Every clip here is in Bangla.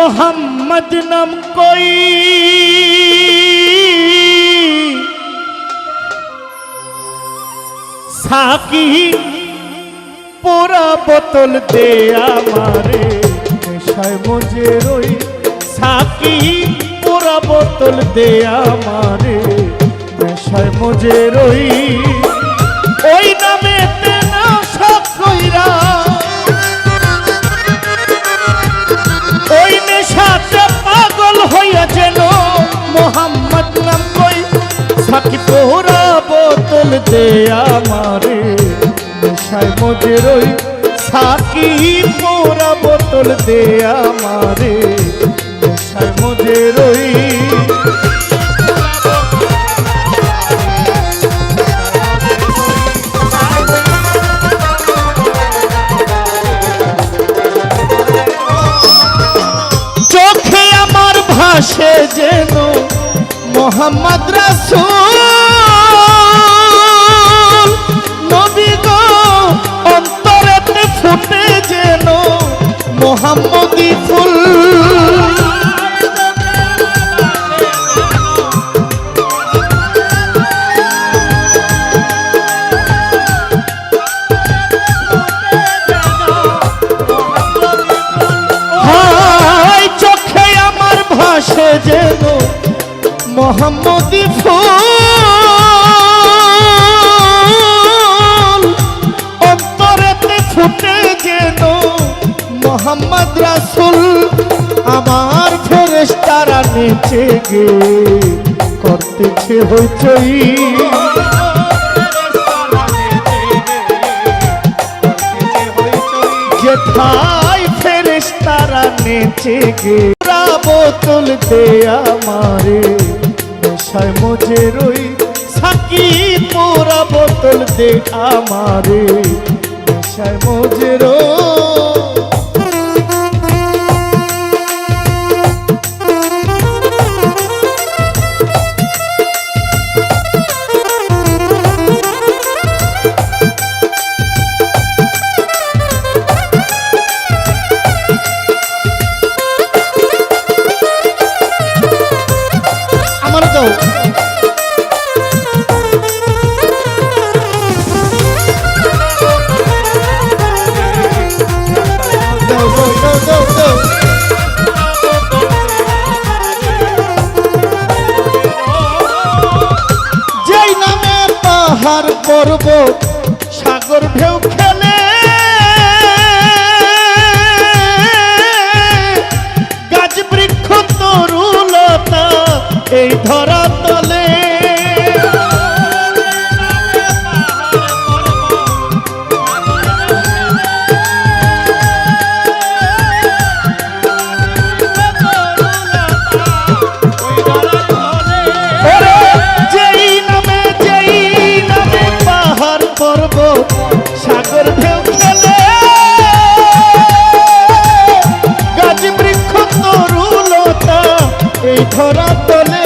मोहम्मद नाम कोई साकी पूरा बोतल दे आमारे नेशाय मुझे रोई साकी पूरा बोतल दे आमारे नेशाय मुझे रोई ओई नामे तेना शक कइरा ओई नेशाते पागल हइया जेन मोहम्मद नाम कोई साकी पूरा बोतल दे आमारे नेशाय मुझे रोई साकी पूरा बोतल दे आमारे नेशाय मुझे रोई चोखे आमार भाषे जेन मोहम्मद रसूल नबी गो अंतरेते फुटे जेन मोहम्मदी फुल हाय चोखे आमार भाषे जेन मोहम्मदी फूल अंतरेते फुटे जेन मोहम्मद रसूल आमार फेरेश्तारा नेचे गे करतेछे हইচই जेथाय फेरेश्तारा नेचे गे बोतल दे आमारे नेशाय मुझे रोई साकी पूरा बोतल दे आमारे नेशाय मुझे रोई পাহাড় পর্বত সাগর ঢেউ খেলে গাছ বৃক্ষ তরুলতা এই ধরা তলে সাগর ঢেউ খেলে গাছ বৃক্ষ তরুলতা এই ধরা তলে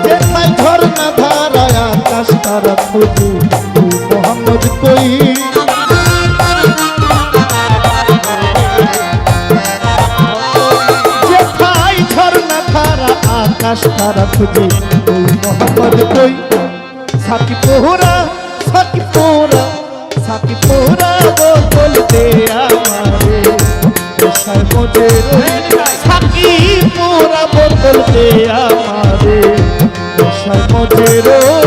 যেথায় ঝর্ণা ধারায় আকাশ তারা খুঁজি মোহাম্মদ কই যেথায় ঝর্ণা ধারা আকাশ তারা খুঁজি মোহাম্মদ কই সাকি পোহরা साकी पूरा बोतल दे आमारे नेशाय मुझे रोई साकी पूरा बोतल दे आमारे नेशाय मुझे रोई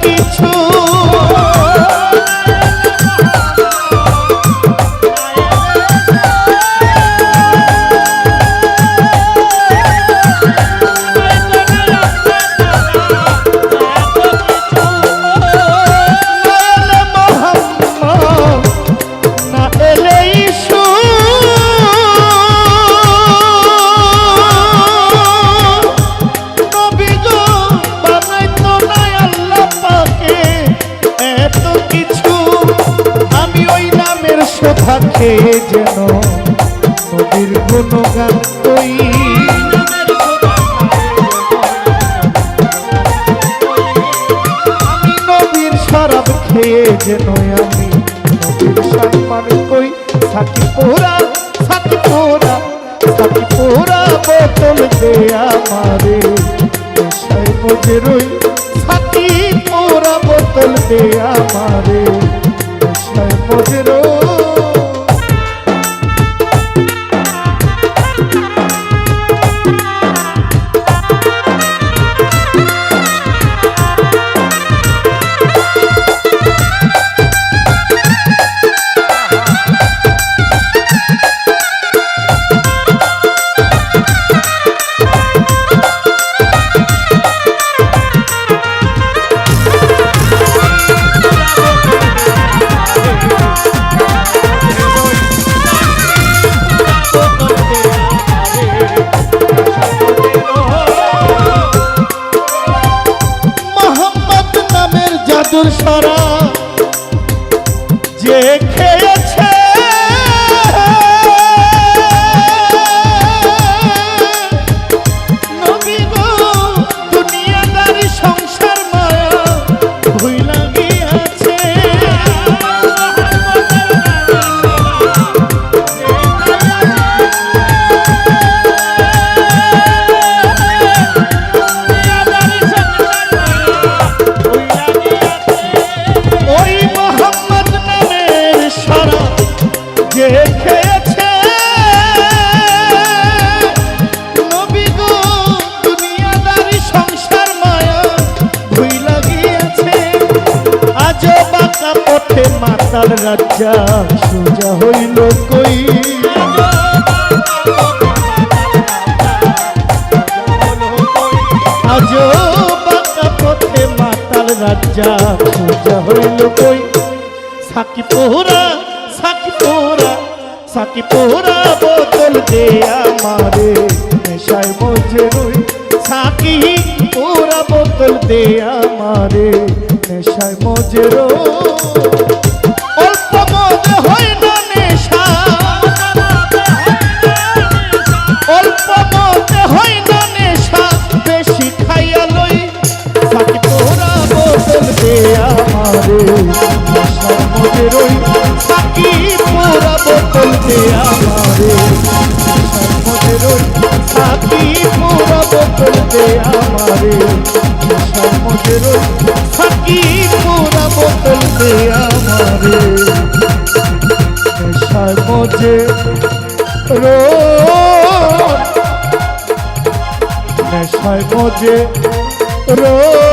কিছু থাকে যেন নবীর গুণগান কই আমি নবীর শরাব খেয়ে যেন আমি নবীর সম্মান কই সাকি পোরা বোতল দে আমারে নেশায় মজে রই সাকি পোরা বোতল দে আমারে নেশায় মজে রই জাদুর সরা যে খেয়েছে নবী গো দুনিয়াদারি সংসার মায়া ভুইলা গিয়াছে খেয়েছে নবী গো দুনিয়াদারি সংসার মায়া ভুইলা গিয়েছে আজ বাঁকা পথে মাতাল রাজ্জা সোজা হইল কই আজ বাঁকা পথে মাতাল রাজ্জা সোজা হইল কই সাকি পোরা বোতল দে আমারে নেশায় মজে রই সাকি পোরা বোতল দে আমারে নেশায় মজে রই অল্প মজে হয় না নেশা অল্প মজে হয় না নেশা বেশি খাইয়া লই সাকি পোরা বোতল দে আমারে নেশায় মজে রই সাকি পোরা বোতল দে আমারে মজে রই সাকি পোরা বোতল দে আমারে মজে রই সাকি পোরা বোতল দে আমারে মজে নেশায় মজে রই